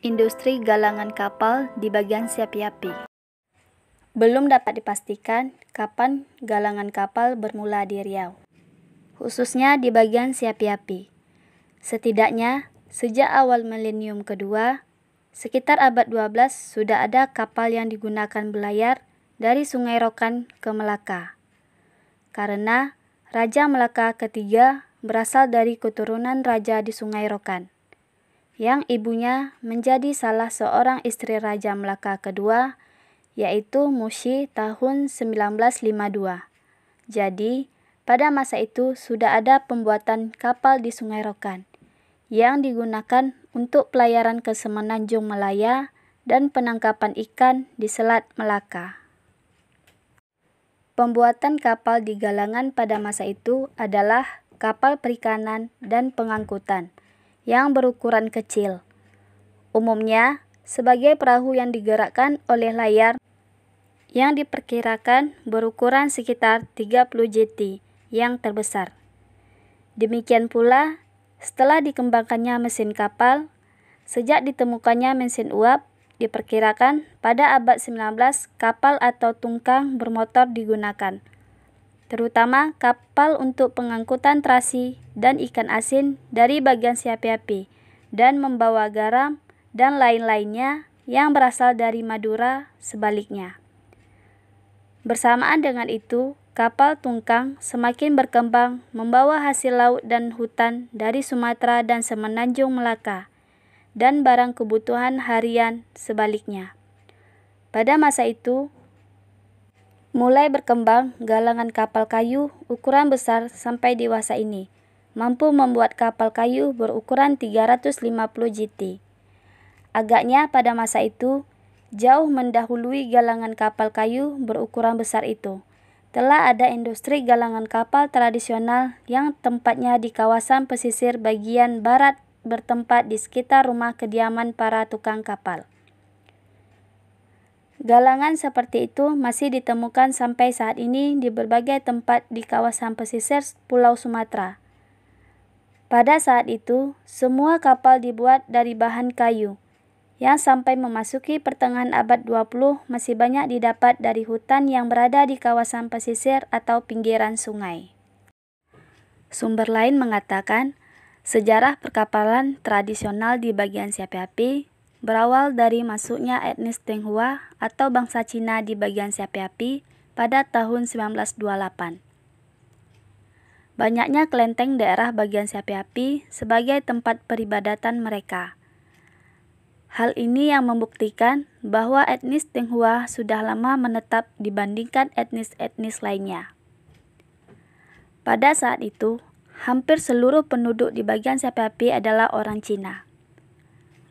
Industri galangan kapal di bagian Siapi-Api. Belum dapat dipastikan kapan galangan kapal bermula di Riau, khususnya di bagian Siapi-Api. Setidaknya, sejak awal milenium kedua, sekitar abad 12 sudah ada kapal yang digunakan belayar dari Sungai Rokan ke Melaka. Karena Raja Melaka ketiga berasal dari keturunan raja di Sungai Rokan, yang ibunya menjadi salah seorang istri Raja Melaka kedua, yaitu Musi tahun 1952. Jadi, pada masa itu sudah ada pembuatan kapal di Sungai Rokan yang digunakan untuk pelayaran ke Semenanjung Malaya dan penangkapan ikan di Selat Melaka. Pembuatan kapal di galangan pada masa itu adalah kapal perikanan dan pengangkutan yang berukuran kecil, umumnya sebagai perahu yang digerakkan oleh layar yang diperkirakan berukuran sekitar 30 JT yang terbesar. Demikian pula, setelah dikembangkannya mesin kapal, sejak ditemukannya mesin uap, diperkirakan pada abad 19 kapal atau tungkang bermotor digunakan, terutama kapal untuk pengangkutan terasi dan ikan asin dari bagian Siapi-Api dan membawa garam dan lain-lainnya yang berasal dari Madura sebaliknya. Bersamaan dengan itu, kapal tungkang semakin berkembang membawa hasil laut dan hutan dari Sumatera dan Semenanjung Melaka, dan barang kebutuhan harian sebaliknya. Pada masa itu, mulai berkembang galangan kapal kayu ukuran besar sampai dewasa ini, mampu membuat kapal kayu berukuran 350 JT. Agaknya pada masa itu, jauh mendahului galangan kapal kayu berukuran besar itu, telah ada industri galangan kapal tradisional yang tempatnya di kawasan pesisir bagian barat bertempat di sekitar rumah kediaman para tukang kapal. Galangan seperti itu masih ditemukan sampai saat ini di berbagai tempat di kawasan pesisir Pulau Sumatera. Pada saat itu, semua kapal dibuat dari bahan kayu, yang sampai memasuki pertengahan abad 20 masih banyak didapat dari hutan yang berada di kawasan pesisir atau pinggiran sungai. Sumber lain mengatakan, sejarah perkapalan tradisional di bagian Siapi-Api berawal dari masuknya etnis Tionghoa atau bangsa Cina di bagian Siapi-Api pada tahun 1928. Banyaknya kelenteng daerah bagian Siapi-Api sebagai tempat peribadatan mereka. Hal ini yang membuktikan bahwa etnis Tionghoa sudah lama menetap dibandingkan etnis-etnis lainnya. Pada saat itu, hampir seluruh penduduk di bagian Siapi-Api adalah orang Cina.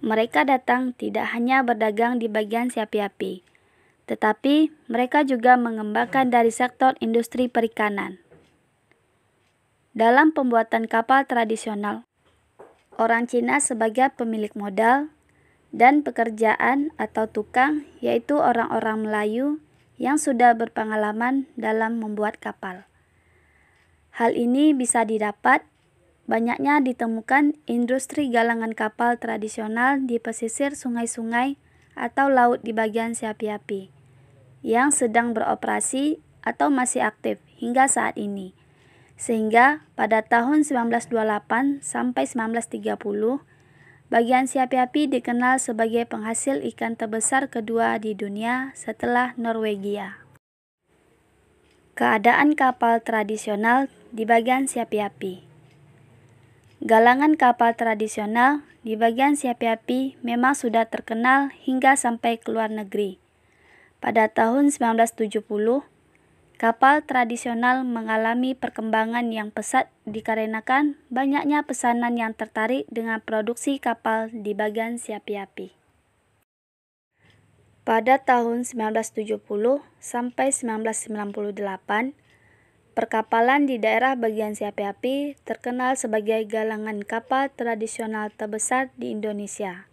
Mereka datang tidak hanya berdagang di bagian Siapi-Api, tetapi mereka juga mengembangkan dari sektor industri perikanan. Dalam pembuatan kapal tradisional, orang Cina sebagai pemilik modal dan pekerjaan atau tukang, yaitu orang-orang Melayu yang sudah berpengalaman dalam membuat kapal. Hal ini bisa didapat banyaknya ditemukan industri galangan kapal tradisional di pesisir sungai-sungai atau laut di bagian Siapi-Api, yang sedang beroperasi atau masih aktif hingga saat ini. Sehingga pada tahun 1928 sampai 1930, bagian Siapi-Api dikenal sebagai penghasil ikan terbesar kedua di dunia setelah Norwegia. Keadaan kapal tradisional di bagian Siapi-Api. Galangan kapal tradisional di bagian Siapi-Api memang sudah terkenal hingga sampai ke luar negeri. Pada tahun 1970, kapal tradisional mengalami perkembangan yang pesat dikarenakan banyaknya pesanan yang tertarik dengan produksi kapal di bagian Siapi-Api. Pada tahun 1970 sampai 1998, perkapalan di daerah bagian Siapi-Api terkenal sebagai galangan kapal tradisional terbesar di Indonesia.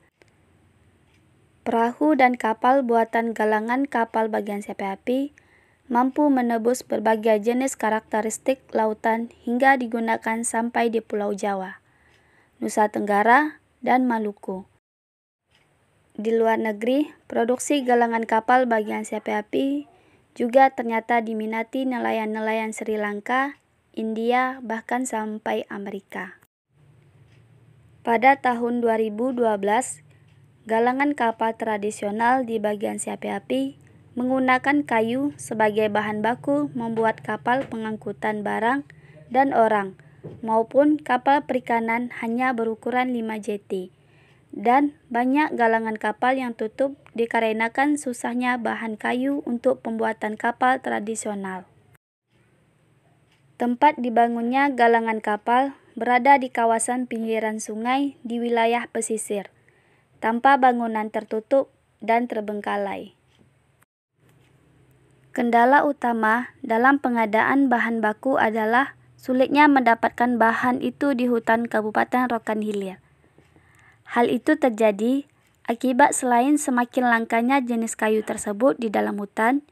Perahu dan kapal buatan galangan kapal bagian Siapi-Api mampu menebus berbagai jenis karakteristik lautan hingga digunakan sampai di Pulau Jawa, Nusa Tenggara, dan Maluku. Di luar negeri, produksi galangan kapal bagian api juga ternyata diminati nelayan-nelayan Sri Lanka, India, bahkan sampai Amerika. Pada tahun 2012, galangan kapal tradisional di bagian api menggunakan kayu sebagai bahan baku membuat kapal pengangkutan barang dan orang maupun kapal perikanan hanya berukuran 5 jeti. Dan banyak galangan kapal yang tutup dikarenakan susahnya bahan kayu untuk pembuatan kapal tradisional. Tempat dibangunnya galangan kapal berada di kawasan pinggiran sungai di wilayah pesisir, tanpa bangunan tertutup dan terbengkalai. Kendala utama dalam pengadaan bahan baku adalah sulitnya mendapatkan bahan itu di hutan Kabupaten Rokan Hilir. Hal itu terjadi akibat selain semakin langkanya jenis kayu tersebut di dalam hutan,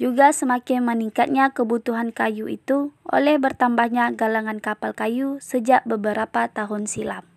juga semakin meningkatnya kebutuhan kayu itu oleh bertambahnya galangan kapal kayu sejak beberapa tahun silam.